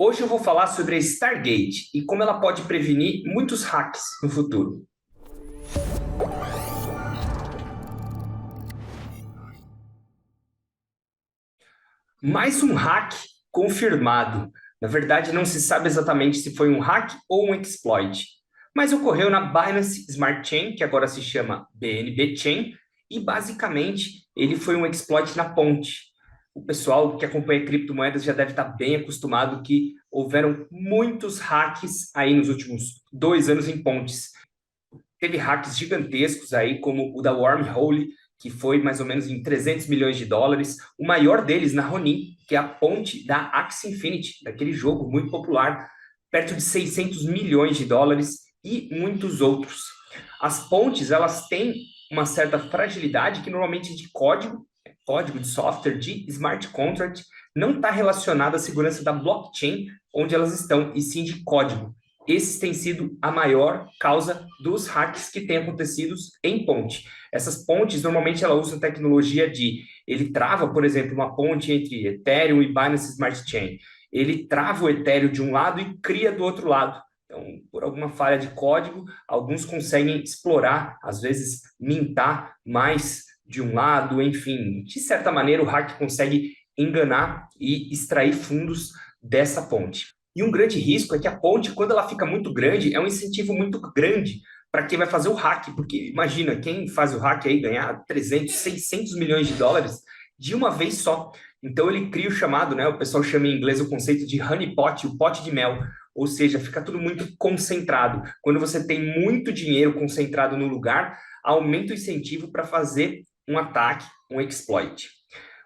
Hoje eu vou falar sobre a Stargate e como ela pode prevenir muitos hacks no futuro. Mais um hack confirmado. Na verdade, não se sabe exatamente se foi um hack ou um exploit, mas ocorreu na Binance Smart Chain, que agora se chama BNB Chain, e basicamente ele foi um exploit na ponte. O pessoal que acompanha criptomoedas já deve estar bem acostumado que houveram muitos hacks aí nos últimos 2 anos em pontes. Teve hacks gigantescos aí, como o da Wormhole, que foi mais ou menos em 300 milhões de dólares. O maior deles na Ronin, que é a ponte da Axie Infinity, daquele jogo muito popular, perto de 600 milhões de dólares e muitos outros. As pontes, elas têm uma certa fragilidade que normalmente é de código de software, de smart contract, não está relacionada à segurança da blockchain onde elas estão, e sim de código. Esse tem sido a maior causa dos hacks que têm acontecido em ponte. Essas pontes, normalmente, ela usa tecnologia ele trava, por exemplo, uma ponte entre Ethereum e Binance Smart Chain. Ele trava o Ethereum de um lado e cria do outro lado. Então, por alguma falha de código, alguns conseguem explorar, às vezes, mintar mais de um lado, enfim. De certa maneira, o hack consegue enganar e extrair fundos dessa ponte. E um grande risco é que a ponte, quando ela fica muito grande, é um incentivo muito grande para quem vai fazer o hack, porque imagina, quem faz o hack aí ganhar 300, 600 milhões de dólares de uma vez só. Então ele cria o chamado, né? O pessoal chama em inglês o conceito de honeypot, o pote de mel, ou seja, fica tudo muito concentrado. Quando você tem muito dinheiro concentrado no lugar, aumenta o incentivo para fazer um ataque, um exploit.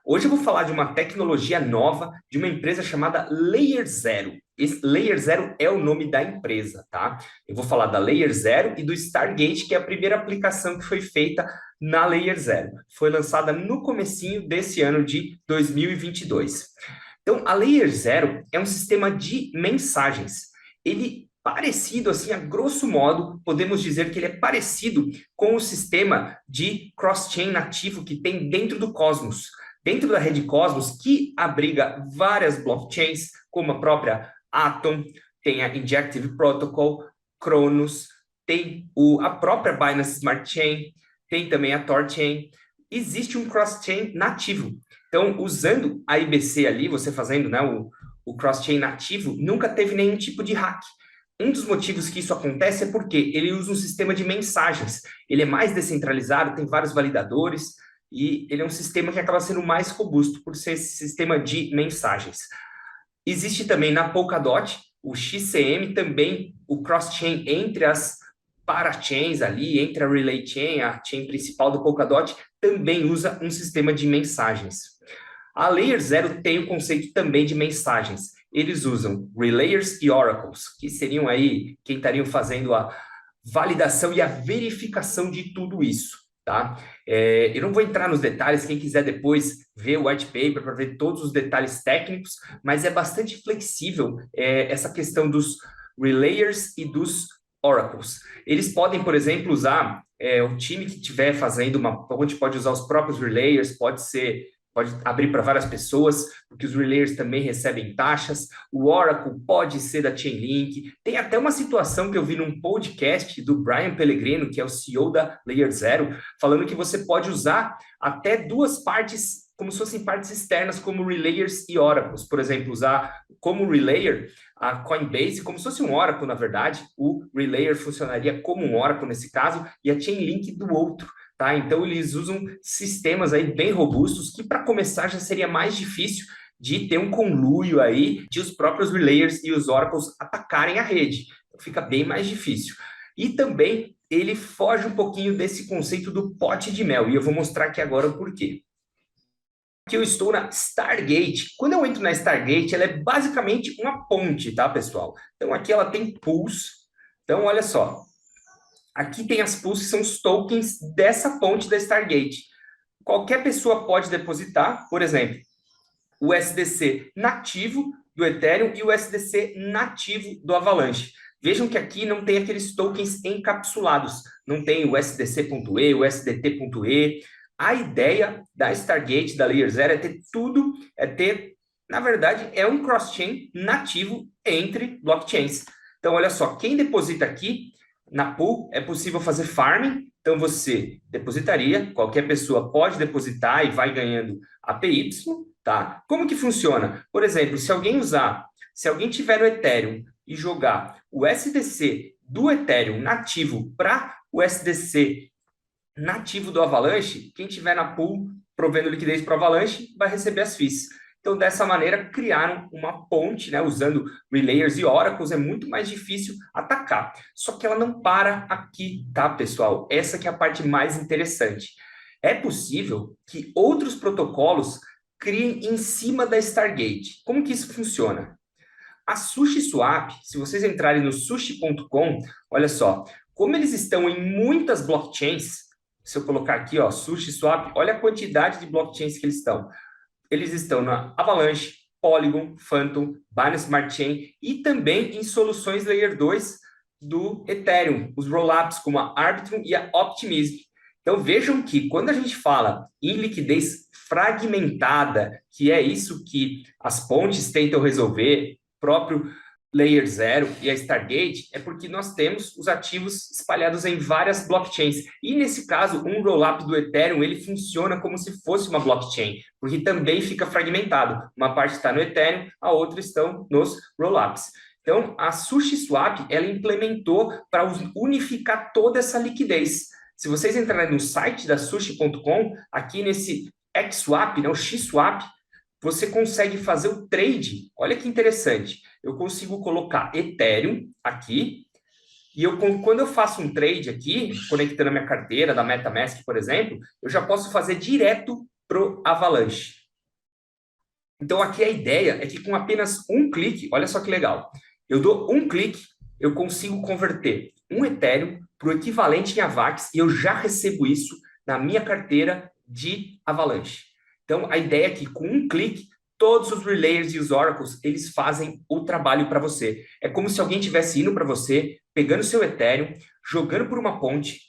Hoje eu vou falar de uma tecnologia nova de uma empresa chamada Layer Zero. Esse Layer Zero é o nome da empresa, tá? Eu vou falar da Layer Zero e do Stargate, que é a primeira aplicação que foi feita na Layer Zero. Foi lançada no comecinho desse ano de 2022. Então, a Layer Zero é um sistema de mensagens. Ele parecido, assim, a grosso modo, podemos dizer que ele é parecido com o sistema de cross-chain nativo que tem dentro do Cosmos. Dentro da rede Cosmos, que abriga várias blockchains, como a própria Atom, tem a Injective Protocol, Cronos, tem a própria Binance Smart Chain, tem também a Thorchain. Existe um cross-chain nativo. Então, usando a IBC ali, você fazendo, né, o cross-chain nativo, nunca teve nenhum tipo de hack. Um dos motivos que isso acontece é porque ele usa um sistema de mensagens. Ele é mais descentralizado, tem vários validadores, e ele é um sistema que acaba sendo mais robusto por ser esse sistema de mensagens. Existe também na Polkadot o XCM, também o cross-chain entre as parachains ali, entre a Relay Chain, a chain principal do Polkadot, também usa um sistema de mensagens. A Layer Zero tem o conceito também de mensagens. Eles usam Relayers e Oracles, que seriam aí quem estariam fazendo a validação e a verificação de tudo isso. Tá? Eu não vou entrar nos detalhes, quem quiser depois ver o white paper para ver todos os detalhes técnicos, mas é bastante flexível essa questão dos relayers e dos oracles. Eles podem, por exemplo, usar o time que estiver fazendo uma ponte pode usar os próprios relayers, pode abrir para várias pessoas, porque os relayers também recebem taxas. O Oracle pode ser da Chainlink. Tem até uma situação que eu vi num podcast do Brian Pellegrino, que é o CEO da Layer Zero, falando que você pode usar até duas partes, como se fossem partes externas, como relayers e oracles. Por exemplo, usar como relayer a Coinbase, como se fosse um Oracle, na verdade. O relayer funcionaria como um Oracle nesse caso, e a Chainlink do outro. Tá? Então, eles usam sistemas aí bem robustos, que para começar já seria mais difícil de ter um conluio aí de os próprios relayers e os oracles atacarem a rede. Então, fica bem mais difícil. E também ele foge um pouquinho desse conceito do pote de mel, e eu vou mostrar aqui agora o porquê. Aqui eu estou na Stargate. Quando eu entro na Stargate, ela é basicamente uma ponte, tá, pessoal? Então, aqui ela tem pools. Então, olha só. Aqui tem as pools, que são os tokens dessa ponte da Stargate. Qualquer pessoa pode depositar, por exemplo, o SDC nativo do Ethereum e o SDC nativo do Avalanche. Vejam que aqui não tem aqueles tokens encapsulados. Não tem o SDC.E, o SDT.E. A ideia da Stargate, da Layer Zero, é ter tudo, Na verdade, é um cross-chain nativo entre blockchains. Então, olha só, quem deposita aqui na pool é possível fazer farming. Então, você depositaria, qualquer pessoa pode depositar e vai ganhando APY, tá? Como que funciona? Por exemplo, se alguém tiver no Ethereum e jogar o SDC do Ethereum nativo para o SDC nativo do Avalanche, quem tiver na pool provendo liquidez para o Avalanche vai receber as fees. Então, dessa maneira, criaram uma ponte, né? Usando Relayers e Oracles, é muito mais difícil atacar. Só que ela não para aqui, tá, pessoal? Essa que é a parte mais interessante. É possível que outros protocolos criem em cima da Stargate. Como que isso funciona? A SushiSwap, se vocês entrarem no sushi.com, olha só, como eles estão em muitas blockchains, se eu colocar aqui, ó, SushiSwap, olha a quantidade de blockchains que eles estão. Eles estão na Avalanche, Polygon, Phantom, Binance Smart Chain e também em soluções Layer 2 do Ethereum, os rollups como a Arbitrum e a Optimism. Então vejam que quando a gente fala em liquidez fragmentada, que é isso que as pontes tentam resolver, próprio Layer 0 e a Stargate, é porque nós temos os ativos espalhados em várias blockchains. E nesse caso, um rollup do Ethereum, ele funciona como se fosse uma blockchain, porque também fica fragmentado. Uma parte está no Ethereum, a outra estão nos rollups. Então, a SushiSwap, ela implementou para unificar toda essa liquidez. Se vocês entrarem no site da Sushi.com, aqui nesse XSwap, né, o XSwap, você consegue fazer o trade. Olha que interessante. Eu consigo colocar Ethereum aqui, e quando eu faço um trade aqui, conectando a minha carteira da MetaMask, por exemplo, eu já posso fazer direto para o Avalanche. Então, aqui a ideia é que com apenas um clique, olha só que legal, eu dou um clique, eu consigo converter um Ethereum para o equivalente em AVAX, e eu já recebo isso na minha carteira de Avalanche. Então, a ideia é que com um clique, todos os Relayers e os Oracles, eles fazem o trabalho para você. É como se alguém tivesse indo para você, pegando seu Ethereum, jogando por uma ponte,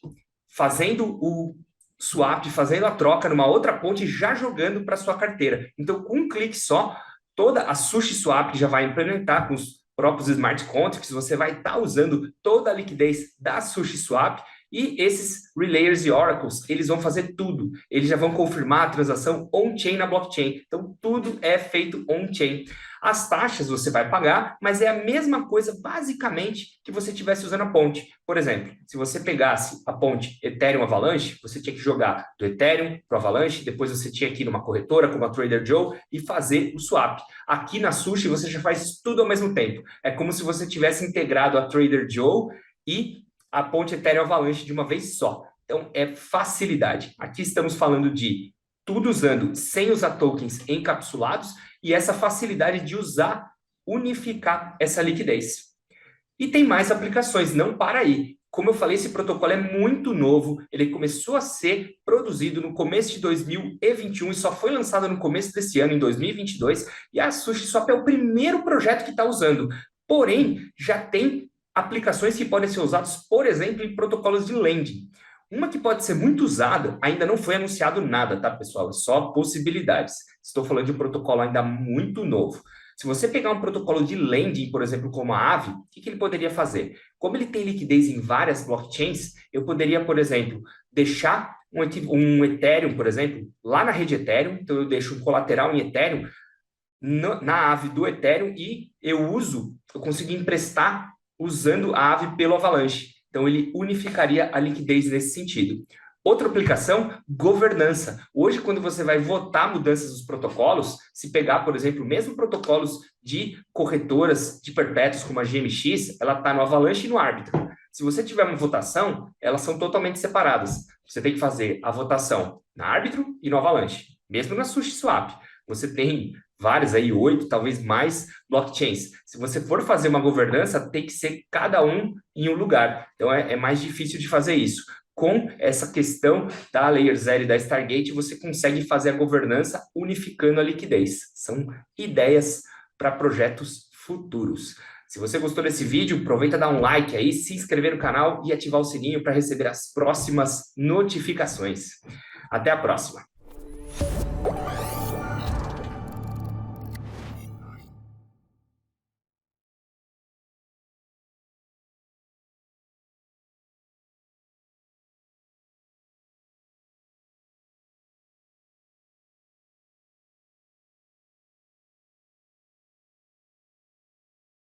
fazendo o swap, fazendo a troca numa outra ponte, já jogando para sua carteira. Então, com um clique só, toda a SushiSwap já vai implementar com os próprios smart contracts, você vai estar usando toda a liquidez da SushiSwap. E esses Relayers e Oracles, eles vão fazer tudo. Eles já vão confirmar a transação on-chain na blockchain. Então, tudo é feito on-chain. As taxas você vai pagar, mas é a mesma coisa, basicamente, que você estivesse usando a ponte. Por exemplo, se você pegasse a ponte Ethereum Avalanche, você tinha que jogar do Ethereum para o Avalanche, depois você tinha que ir numa corretora, como a Trader Joe, e fazer o swap. Aqui na Sushi, você já faz tudo ao mesmo tempo. É como se você tivesse integrado a Trader Joe e a ponte Ethereum Avalanche de uma vez só. Então, é facilidade. Aqui estamos falando de tudo usando, sem usar tokens encapsulados, e essa facilidade de usar, unificar essa liquidez. E tem mais aplicações, não para aí. Como eu falei, esse protocolo é muito novo, ele começou a ser produzido no começo de 2021 e só foi lançado no começo desse ano, em 2022, e a SushiSwap é o primeiro projeto que está usando. Porém, já tem aplicações que podem ser usadas, por exemplo, em protocolos de lending. Uma que pode ser muito usada, ainda não foi anunciado nada, tá, pessoal? É só possibilidades. Estou falando de um protocolo ainda muito novo. Se você pegar um protocolo de lending, por exemplo, como a Aave, o que ele poderia fazer? Como ele tem liquidez em várias blockchains, eu poderia, por exemplo, deixar um Ethereum, por exemplo, lá na rede Ethereum, então eu deixo um colateral em Ethereum, na Aave do Ethereum, e eu consigo emprestar usando a Aave pelo Avalanche. Então, ele unificaria a liquidez nesse sentido. Outra aplicação, governança. Hoje, quando você vai votar mudanças dos protocolos, se pegar, por exemplo, mesmo protocolos de corretoras de perpétuos, como a GMX, ela está no Avalanche e no Arbitrum. Se você tiver uma votação, elas são totalmente separadas. Você tem que fazer a votação na Arbitrum e no Avalanche. Mesmo na SushiSwap, você tem várias aí, 8, talvez mais blockchains. Se você for fazer uma governança, tem que ser cada um em um lugar. Então, é mais difícil de fazer isso. Com essa questão da Layer 0 e da Stargate, você consegue fazer a governança unificando a liquidez. São ideias para projetos futuros. Se você gostou desse vídeo, aproveita e dá um like aí, se inscrever no canal e ativar o sininho para receber as próximas notificações. Até a próxima!